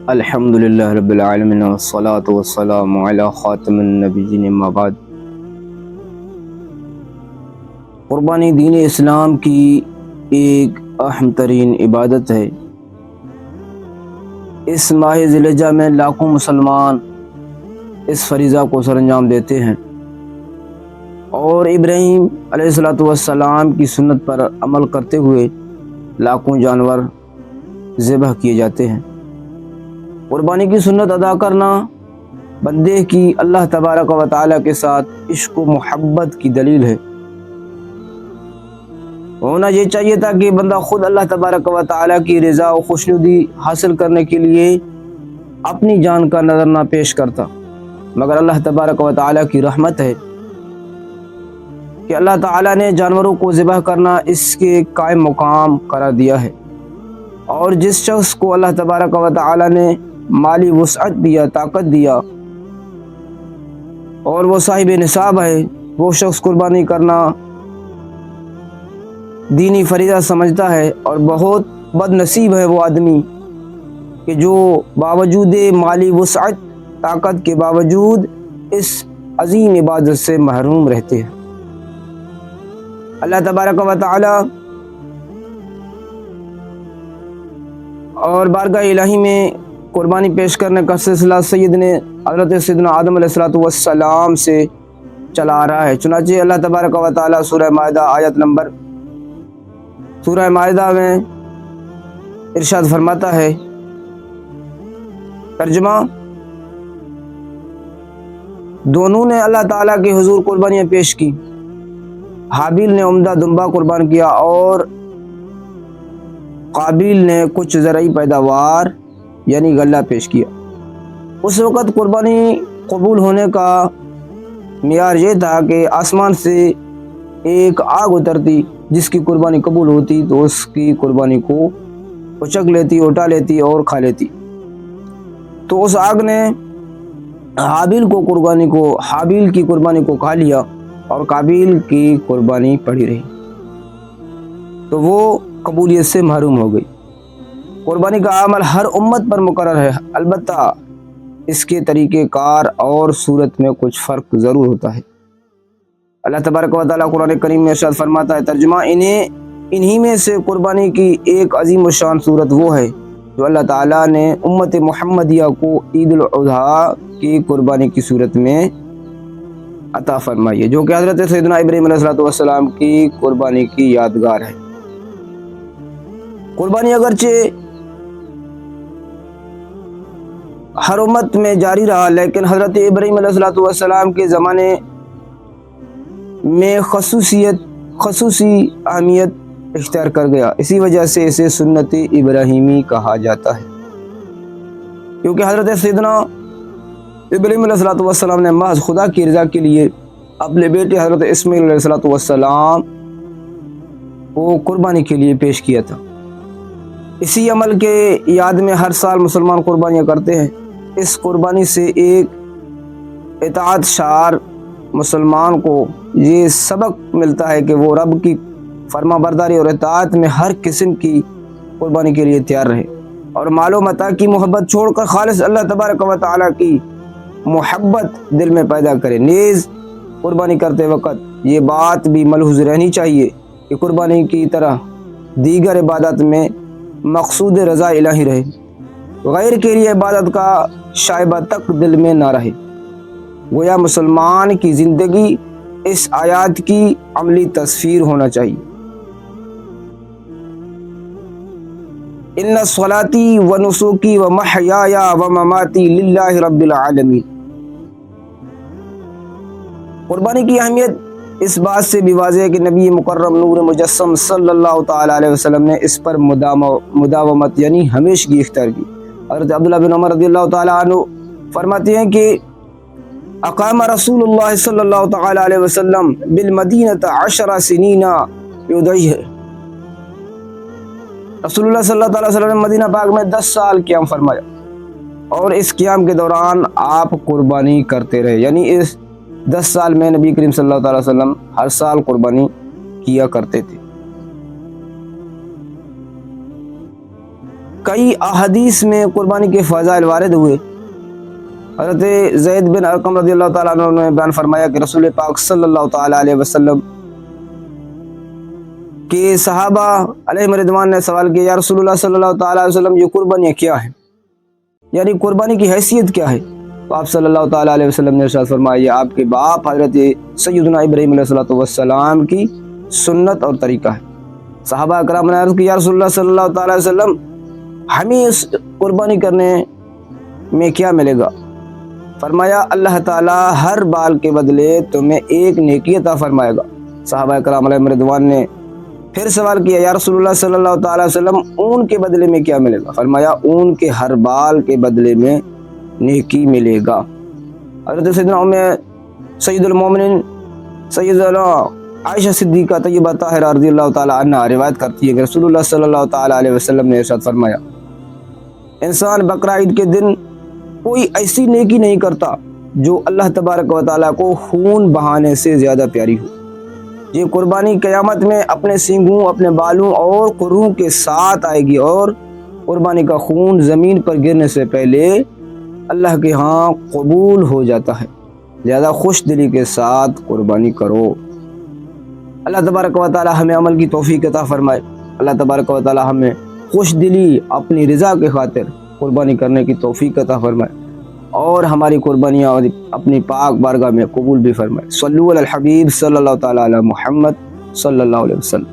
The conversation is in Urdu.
الحمدللہ رب العالمین والصلاة والسلام علی خاتم النبیین اما بعد۔ قربانی دین اسلام کی ایک اہم ترین عبادت ہے۔ اس ماہ ذی الحجہ میں لاکھوں مسلمان اس فریضہ کو سر انجام دیتے ہیں اور ابراہیم علیہ السلام کی سنت پر عمل کرتے ہوئے لاکھوں جانور ذبح کیے جاتے ہیں۔ قربانی کی سنت ادا کرنا بندے کی اللہ تبارک و تعالیٰ کے ساتھ عشق و محبت کی دلیل ہے۔ ہونا یہ چاہیے تھا کہ بندہ خود اللہ تبارک و تعالیٰ کی رضا و خوشنودی حاصل کرنے کے لیے اپنی جان کا نذرانہ پیش کرتا، مگر اللہ تبارک و تعالیٰ کی رحمت ہے کہ اللہ تعالیٰ نے جانوروں کو ذبح کرنا اس کے قائم مقام قرار دیا ہے، اور جس شخص کو اللہ تبارک و تعالیٰ نے مالی وسعت دیا، طاقت دیا اور وہ صاحب نصاب ہے، وہ شخص قربانی کرنا دینی فریضہ سمجھتا ہے، اور بہت بد نصیب ہے وہ آدمی کہ جو باوجود مالی وسعت، طاقت کے باوجود اس عظیم عبادت سے محروم رہتے ہیں۔ اللہ تبارک و تعالی اور بارگاہ الہی میں قربانی پیش کرنے کا سلسلہ حضرت سیدنا آدم علیہ السلام سے چلا آ رہا ہے۔ چنانچہ اللہ تبارک و تعالی سورہ مائدہ میں ارشاد فرماتا ہے، ترجمہ: دونوں نے اللہ تعالیٰ کے حضور قربانیاں پیش کی۔ حابیل نے عمدہ دمبا قربان کیا اور قابیل نے کچھ زرعی پیداوار یعنی غلہ پیش کیا۔ اس وقت قربانی قبول ہونے کا معیار یہ تھا کہ آسمان سے ایک آگ اترتی، جس کی قربانی قبول ہوتی تو اس کی قربانی کو اچک لیتی، اٹھا لیتی اور کھا لیتی۔ تو اس آگ نے حابیل کی قربانی کو کھا لیا اور قابیل کی قربانی پڑی رہی، تو وہ قبولیت سے محروم ہو گئی۔ قربانی کا عمل ہر امت پر مقرر ہے، البتہ اس کے طریقہ کار اور صورت میں کچھ فرق ضرور ہوتا ہے۔ اللہ تبارک و تعالیٰ قرآن کریم میں ارشاد فرماتا ہے، ترجمہ: انہی میں سے قربانی کی ایک عظیم الشان صورت وہ ہے جو اللہ تعالیٰ نے امت محمدیہ کو عید الاضحیٰ کی قربانی کی صورت میں عطا فرمائی ہے، جو کہ حضرت سیدنا ابراہیم علیہ السلام کی قربانی کی یادگار ہے۔ قربانی اگرچہ ہر امت میں جاری رہا، لیکن حضرت ابراہیم علیہ السلام کے زمانے میں خصوصی اہمیت اختیار کر گیا۔ اسی وجہ سے اسے سنت ابراہیمی کہا جاتا ہے، کیونکہ حضرت سیدنا ابراہیم علیہ السلام نے محض خدا کی رضا کے لیے اپنے بیٹے حضرت اسماعیل علیہ السلام کو قربانی کے لیے پیش کیا تھا۔ اسی عمل کے یاد میں ہر سال مسلمان قربانیاں کرتے ہیں۔ اس قربانی سے ایک اطاعت شعار مسلمان کو یہ سبق ملتا ہے کہ وہ رب کی فرما برداری اور اطاعت میں ہر قسم کی قربانی کے لیے تیار رہے، اور مال و متاع کی محبت چھوڑ کر خالص اللہ تبارک و تعالیٰ کی محبت دل میں پیدا کرے۔ نیز قربانی کرتے وقت یہ بات بھی ملحوظ رہنی چاہیے کہ قربانی کی طرح دیگر عبادت میں مقصود رضا الہی رہے، غیر کے لیے عبادت کا شائبہ تک دل میں نہ رہے۔ گویا مسلمان کی زندگی اس آیات کی عملی تصویر ہونا چاہیے۔ ان صلاتي ونسكي ومحياي ومماتي للہ رب العالمین۔ قربانی کی اہمیت اس بات سے بھی واضح ہے کہ نبی مکرم نور مجسم صلی اللہ تعالیٰ علیہ وسلم نے اس پر مداومت یعنی ہمیشگی اختیار کی۔ حضرت عبداللہ بن عمر رضی اللہ تعالیٰ عنہ فرماتے ہیں کہ اقام رسول اللہ صلی اللہ تعالیٰ علیہ وسلم بالمدینہ 10 سنین یضحی۔ رسول اللہ صلی اللہ علیہ وسلم نے مدینہ پاک میں 10 سال قیام فرمایا، اور اس قیام کے دوران آپ قربانی کرتے رہے، یعنی اس 10 سال میں نبی کریم صلی اللہ علیہ وسلم ہر سال قربانی کیا کرتے تھے۔ کئی احادیث میں قربانی کے فضائل وارد ہوئے۔ حضرت زید بن ارقم رضی اللہ تعالیٰ عنہ نے بیان فرمایا کہ رسول پاک صلی اللہ تعالیٰ علیہ وسلم کے صحابہ علیہ رضوان نے سوال کیا، یا رسول اللہ صلی اللہ تعالیٰ علیہ وسلم یہ قربانیاں کیا ہیں، یعنی قربانی کی حیثیت کیا ہے؟ تو آپ صلی اللہ تعالیٰ علیہ وسلم نے ارشاد فرمایا یہ آپ کے باپ حضرت سیدنا ابراہیم علیہ السلام کی سنت اور طریقہ ہے۔ صحابہ اکرام نے عرض کی، یا رسول اللہ صلی اللہ تعالیٰ علیہ وسلم ہمیں اس قربانی کرنے میں کیا ملے گا؟ فرمایا اللہ تعالیٰ ہر بال کے بدلے تمہیں ایک نیکی عطا فرمائے گا۔ صحابہ اکرام علیہ رضوان نے پھر سوال کیا، یا رسول اللہ صلی اللہ تعالیٰ علیہ وسلم اون کے بدلے میں کیا ملے گا؟ فرمایا اون کے ہر بال کے بدلے میں نیکی ملے گا۔ حضرت سید المومنین سیدنا عائشہ صدیقہ طیبہ طاہرہ رضی اللہ تعالیٰ عنہ روایت کرتی ہے کہ رسول اللہ صلی اللہ تعالیٰ علیہ وسلم نے ارشاد فرمایا، انسان بقرہ عید کے دن کوئی ایسی نیکی نہیں کرتا جو اللہ تبارک و تعالیٰ کو خون بہانے سے زیادہ پیاری ہو۔ یہ قربانی قیامت میں اپنے سینگوں، اپنے بالوں اور قروں کے ساتھ آئے گی، اور قربانی کا خون زمین پر گرنے سے پہلے اللہ کے ہاں قبول ہو جاتا ہے۔ لہذا خوش دلی کے ساتھ قربانی کرو۔ اللہ تبارک و تعالی ہمیں عمل کی توفیق عطا فرمائے۔ اللہ تبارک و تعالی ہمیں خوش دلی اپنی رضا کے خاطر قربانی کرنے کی توفیق عطا فرمائے، اور ہماری قربانیاں اپنی پاک بارگاہ میں قبول بھی فرمائے۔ صلو علی الحبیب صلی اللہ تعالی علی محمد صلی اللہ علیہ وسلم۔